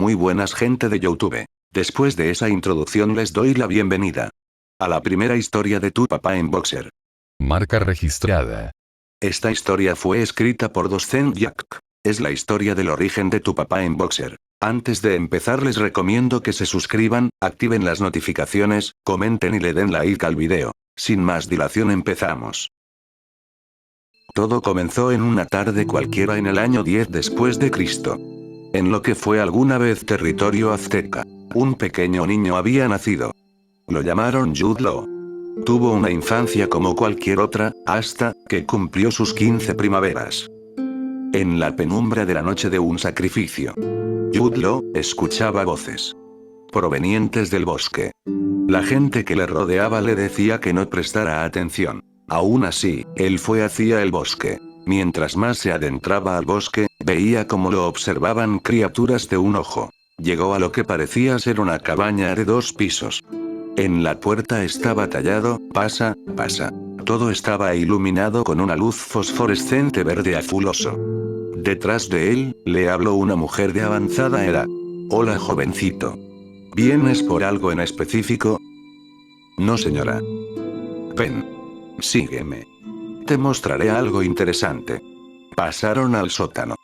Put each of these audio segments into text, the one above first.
muy buenas gente de YouTube. Después de esa introducción les doy la bienvenida a la primera historia de tu papá en Boxer. Marca registrada. Esta historia fue escrita por Docent Jack. Es la historia del origen de tu papá en Boxer. Antes de empezar les recomiendo que se suscriban, activen las notificaciones, comenten y le den like al video. Sin más dilación empezamos. Todo comenzó en una tarde cualquiera en el año 10 después de Cristo. En lo que fue alguna vez territorio azteca. Un pequeño niño había nacido. Lo llamaron Jude Law. Tuvo una infancia como cualquier otra, hasta que cumplió sus 15 primaveras. En la penumbra de la noche de un sacrificio, Jude Law escuchaba voces provenientes del bosque. La gente que le rodeaba le decía que no prestara atención. Aún así, él fue hacia el bosque. Mientras más se adentraba al bosque, veía cómo lo observaban criaturas de un ojo. Llegó a lo que parecía ser una cabaña de 2 pisos. En la puerta estaba tallado, pasa. Todo estaba iluminado con una luz fosforescente verde azuloso. Detrás de él, le habló una mujer de avanzada edad. Hola jovencito. ¿Vienes por algo en específico? No señora. Ven. Sígueme. Te mostraré algo interesante. Pasaron al sótano.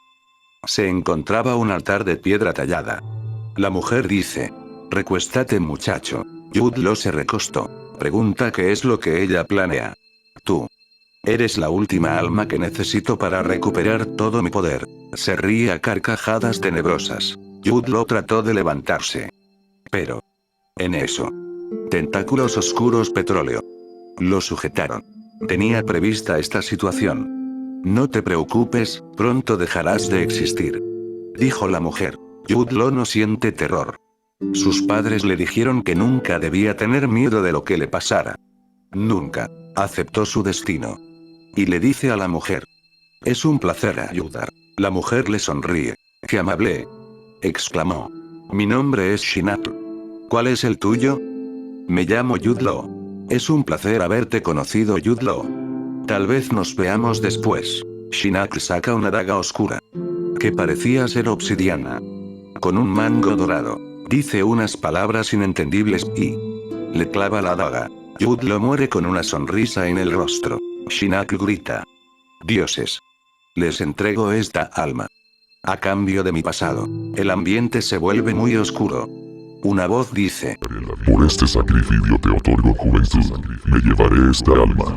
Se encontraba un altar de piedra tallada. La mujer dice: recuéstate muchacho. Jude Law se recostó. Pregunta qué es lo que ella planea. Tú. Eres la última alma que necesito para recuperar todo mi poder. Se ríe a carcajadas tenebrosas. Jude Law trató de levantarse. Pero. En eso. Tentáculos oscuros petróleo. Lo sujetaron. Tenía prevista esta situación. No te preocupes, pronto dejarás de existir. Dijo la mujer. Jude Law no siente terror. Sus padres le dijeron que nunca debía tener miedo de lo que le pasara. Nunca. Aceptó su destino. Y le dice a la mujer: es un placer ayudar. La mujer le sonríe. ¡Qué amable!, exclamó. Mi nombre es Shinat. ¿Cuál es el tuyo? Me llamo Jude Law. Es un placer haberte conocido, Jude Law. Tal vez nos veamos después. Shinak saca una daga oscura que parecía ser obsidiana, con un mango dorado. Dice unas palabras inentendibles y le clava la daga. Jude Law muere con una sonrisa en el rostro. Shinak grita: dioses, les entrego esta alma a cambio de mi pasado. El ambiente se vuelve muy oscuro. Una voz dice: por este sacrificio te otorgo juventud. Me llevaré esta alma.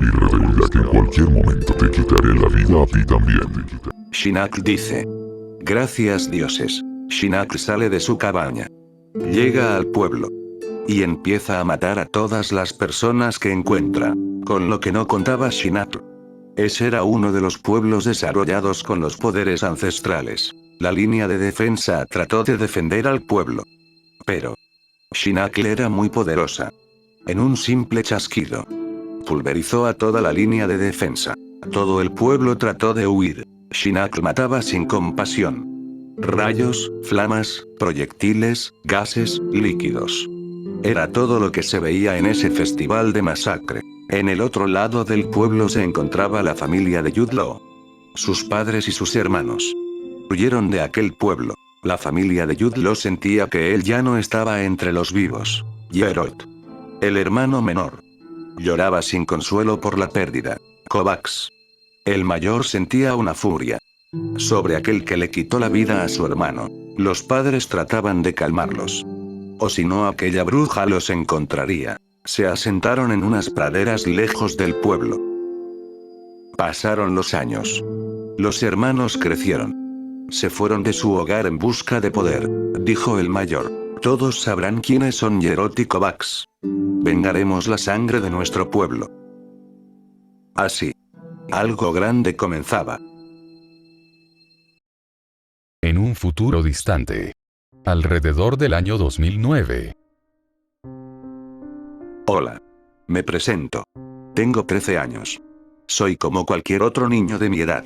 Y recuerda que en cualquier momento te quitaré la vida a ti también. Shinak dice: gracias dioses. Shinak sale de su cabaña. Llega al pueblo. Y empieza a matar a todas las personas que encuentra. Con lo que no contaba Shinak. Ese era uno de los pueblos desarrollados con los poderes ancestrales. La línea de defensa trató de defender al pueblo. Pero Shinak era muy poderosa. En un simple chasquido, pulverizó a toda la línea de defensa. Todo el pueblo trató de huir. Shinak mataba sin compasión. Rayos, flamas, proyectiles, gases, líquidos. Era todo lo que se veía en ese festival de masacre. En el otro lado del pueblo se encontraba la familia de Jude Law. Sus padres y sus hermanos huyeron de aquel pueblo. La familia de Jude Law sentía que él ya no estaba entre los vivos. Geralt, el hermano menor, lloraba sin consuelo por la pérdida. Kovacs, el mayor, sentía una furia sobre aquel que le quitó la vida a su hermano. Los padres trataban de calmarlos. O si no, aquella bruja los encontraría. Se asentaron en unas praderas lejos del pueblo. Pasaron los años. Los hermanos crecieron. Se fueron de su hogar en busca de poder. Dijo el mayor: todos sabrán quiénes son Geralt y Kovacs. Vengaremos la sangre de nuestro pueblo. Así, algo grande comenzaba. En un futuro distante. Alrededor del año 2009. Hola. Me presento. Tengo 13 años. Soy como cualquier otro niño de mi edad.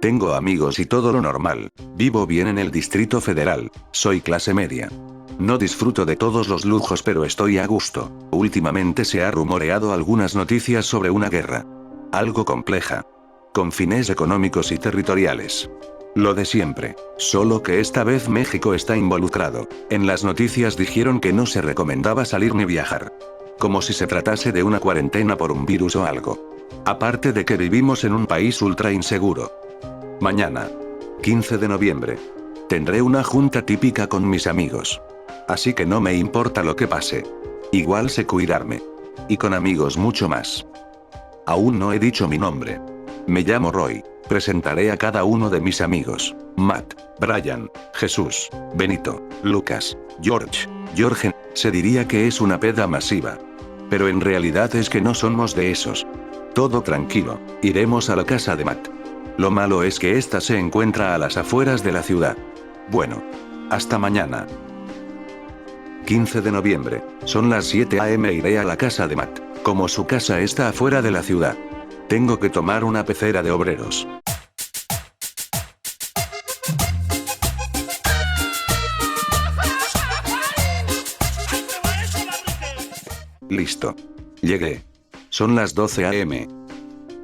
Tengo amigos y todo lo normal. Vivo bien en el Distrito Federal. Soy clase media. No disfruto de todos los lujos, pero estoy a gusto. Últimamente se ha rumoreado algunas noticias sobre una guerra. Algo compleja. Con fines económicos y territoriales. Lo de siempre. Solo que esta vez México está involucrado. En las noticias dijeron que no se recomendaba salir ni viajar. Como si se tratase de una cuarentena por un virus o algo. Aparte de que vivimos en un país ultra inseguro. Mañana, 15 de noviembre. Tendré una junta típica con mis amigos. Así que no me importa lo que pase. Igual sé cuidarme. Y con amigos mucho más. Aún no he dicho mi nombre. Me llamo Roy. Presentaré a cada uno de mis amigos. Matt, Brian, Jesús, Benito, Lucas, Jorge. Se diría que es una peda masiva. Pero en realidad es que no somos de esos. Todo tranquilo, iremos a la casa de Matt. Lo malo es que esta se encuentra a las afueras de la ciudad. Bueno. Hasta mañana. 15 de noviembre. Son las 7 am. Iré a la casa de Matt. Como su casa está afuera de la ciudad. Tengo que tomar una pecera de obreros. Listo. Llegué. Son las 12 am.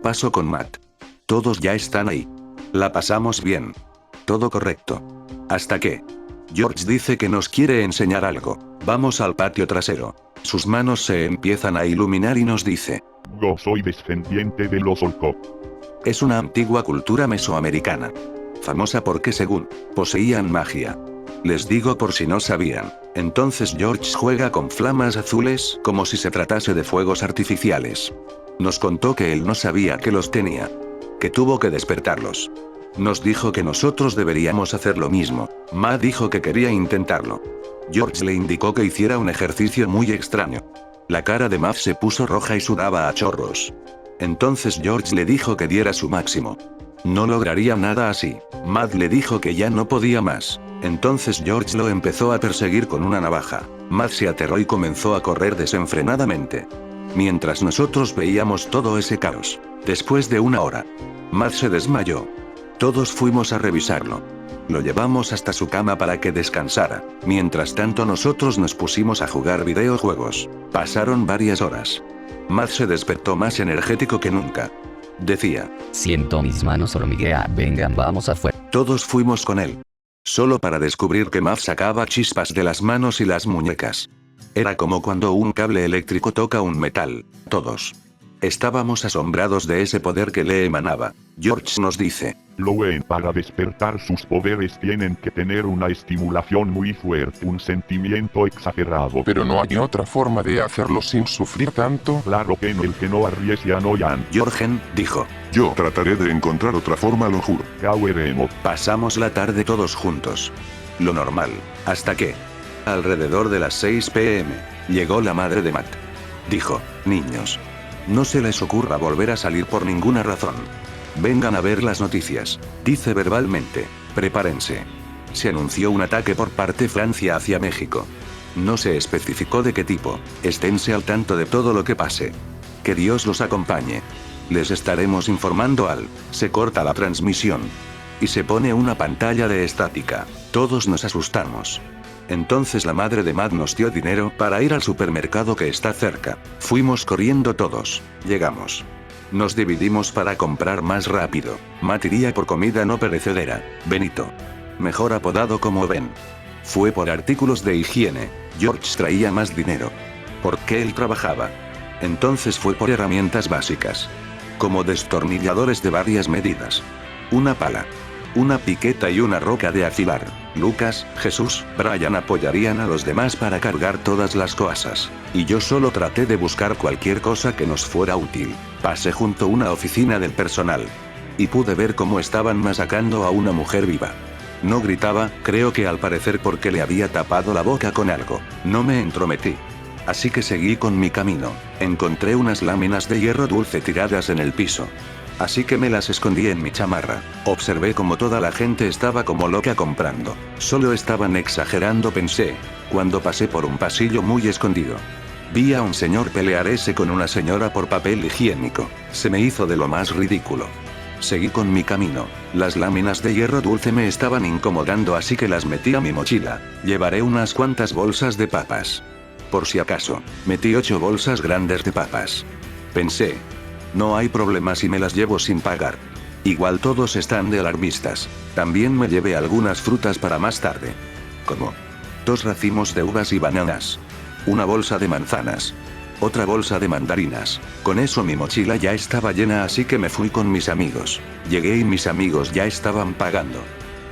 Paso con Matt. Todos ya están ahí. La pasamos bien. Todo correcto. Hasta que George dice que nos quiere enseñar algo. Vamos al patio trasero. Sus manos se empiezan a iluminar y nos dice: Yo soy descendiente de los Olcott. Es una antigua cultura mesoamericana. Famosa porque según poseían magia. Les digo por si no sabían. Entonces George juega con flamas azules como si se tratase de fuegos artificiales. Nos contó que él no sabía que los tenía. Que tuvo que despertarlos. Nos dijo que nosotros deberíamos hacer lo mismo. Ma dijo que quería intentarlo. George le indicó que hiciera un ejercicio muy extraño. La cara de Matt se puso roja y sudaba a chorros. Entonces George le dijo que diera su máximo. No lograría nada así. Matt le dijo que ya no podía más. Entonces George lo empezó a perseguir con una navaja. Matt se aterró y comenzó a correr desenfrenadamente. Mientras nosotros veíamos todo ese caos. Después de una hora, Matt se desmayó. Todos fuimos a revisarlo. Lo llevamos hasta su cama para que descansara. Mientras tanto nosotros nos pusimos a jugar videojuegos. Pasaron varias horas. Matt se despertó más energético que nunca. Decía: siento mis manos hormiguear, vengan vamos afuera. Todos fuimos con él. Solo para descubrir que Matt sacaba chispas de las manos y las muñecas. Era como cuando un cable eléctrico toca un metal. Todos estábamos asombrados de ese poder que le emanaba. George nos dice: Lowen, para despertar sus poderes tienen que tener una estimulación muy fuerte, un sentimiento exagerado. Pero no hay otra forma de hacerlo sin sufrir tanto. Claro que no, el que no arriesga no yan. Jorgen dijo: Yo trataré de encontrar otra forma, lo juro. Ya veremos. Pasamos la tarde todos juntos. Lo normal. Hasta que, alrededor de las 6 pm, llegó la madre de Matt. Dijo: niños, no se les ocurra volver a salir por ninguna razón. Vengan a ver las noticias. Dice verbalmente: prepárense. Se anunció un ataque por parte Francia hacia México. No se especificó de qué tipo. Esténse al tanto de todo lo que pase. Que Dios los acompañe. Les estaremos informando al... Se corta la transmisión. Y se pone una pantalla de estática. Todos nos asustamos. Entonces la madre de Matt nos dio dinero para ir al supermercado que está cerca. Fuimos corriendo todos. Llegamos. Nos dividimos para comprar más rápido. Matt iría por comida no perecedera. Benito, mejor apodado como Ben, fue por artículos de higiene. George traía más dinero. Porque él trabajaba. Entonces fue por herramientas básicas. Como destornilladores de varias medidas. Una pala. Una piqueta y una roca de afilar. Lucas, Jesús, Brian apoyarían a los demás para cargar todas las cosas. Y yo solo traté de buscar cualquier cosa que nos fuera útil. Pasé junto a una oficina del personal. Y pude ver cómo estaban masacrando a una mujer viva. No gritaba, creo que al parecer porque le había tapado la boca con algo. No me entrometí. Así que seguí con mi camino. Encontré unas láminas de hierro dulce tiradas en el piso. Así que me las escondí en mi chamarra. Observé como toda la gente estaba como loca comprando. Solo estaban exagerando, pensé, cuando pasé por un pasillo muy escondido. Vi a un señor pelearse con una señora por papel higiénico. Se me hizo de lo más ridículo. Seguí con mi camino. Las láminas de hierro dulce me estaban incomodando, así que las metí a mi mochila. Llevaré unas cuantas bolsas de papas. Por si acaso, metí 8 bolsas grandes de papas. Pensé, no hay problema si me las llevo sin pagar. Igual todos están de alarmistas. También me llevé algunas frutas para más tarde. Como 2 racimos de uvas y bananas. Una bolsa de manzanas. Otra bolsa de mandarinas. Con eso mi mochila ya estaba llena, así que me fui con mis amigos. Llegué y mis amigos ya estaban pagando.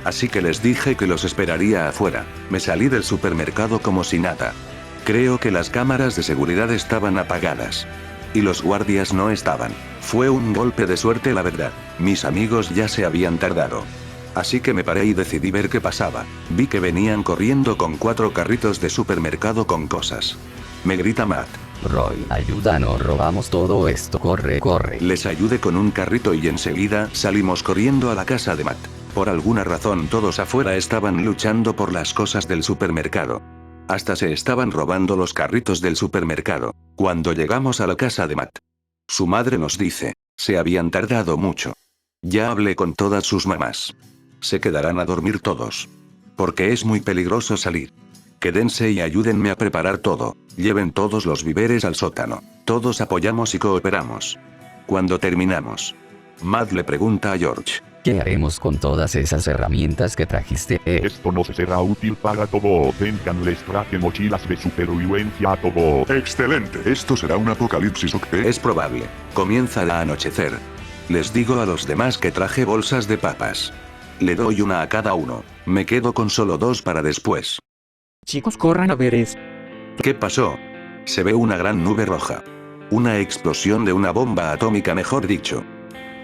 Así que les dije que los esperaría afuera. Me salí del supermercado como si nada. Creo que las cámaras de seguridad estaban apagadas. Y los guardias no estaban. Fue un golpe de suerte, la verdad. Mis amigos ya se habían tardado. Así que me paré y decidí ver qué pasaba. Vi que venían corriendo con 4 carritos de supermercado con cosas. Me grita Matt. Roy, ayúdanos, robamos todo esto, corre, corre. Les ayudé con un carrito y enseguida salimos corriendo a la casa de Matt. Por alguna razón todos afuera estaban luchando por las cosas del supermercado. Hasta se estaban robando los carritos del supermercado. Cuando llegamos a la casa de Matt, su madre nos dice, se habían tardado mucho. Ya hablé con todas sus mamás. Se quedarán a dormir todos. Porque es muy peligroso salir. Quédense y ayúdenme a preparar todo. Lleven todos los víveres al sótano. Todos apoyamos y cooperamos. Cuando terminamos, Matt le pregunta a George. ¿Qué haremos con todas esas herramientas que trajiste? Esto nos será útil para todo. Vengan, les traje mochilas de supervivencia a todo. ¡Excelente! ¿Esto será un apocalipsis o qué? Es probable. Comienza a anochecer. Les digo a los demás que traje bolsas de papas. Le doy una a cada uno. Me quedo con solo 2 para después. Chicos, corran a ver eso. ¿Qué pasó? Se ve una gran nube roja. Una explosión de una bomba atómica, mejor dicho.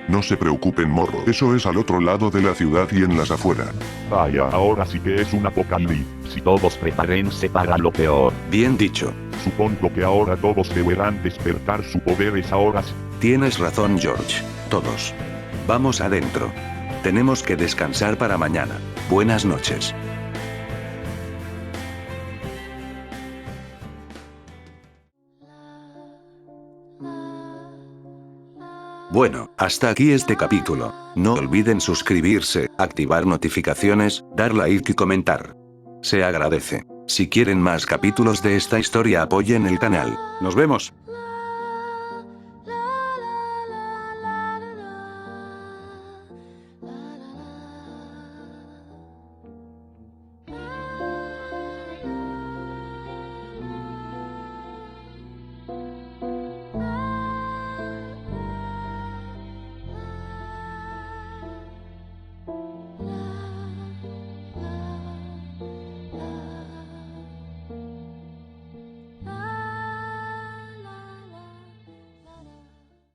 No se preocupen, morro. Eso es al otro lado de la ciudad y en las afueras. Vaya, ahora sí que es un apocalipsis. Si todos prepárense para lo peor. Bien dicho. Supongo que ahora todos deberán despertar su poderes ahora. Tienes razón, George. Todos. Vamos adentro. Tenemos que descansar para mañana. Buenas noches. Bueno, hasta aquí este capítulo. No olviden suscribirse, activar notificaciones, dar like y comentar. Se agradece. Si quieren más capítulos de esta historia, apoyen el canal. Nos vemos.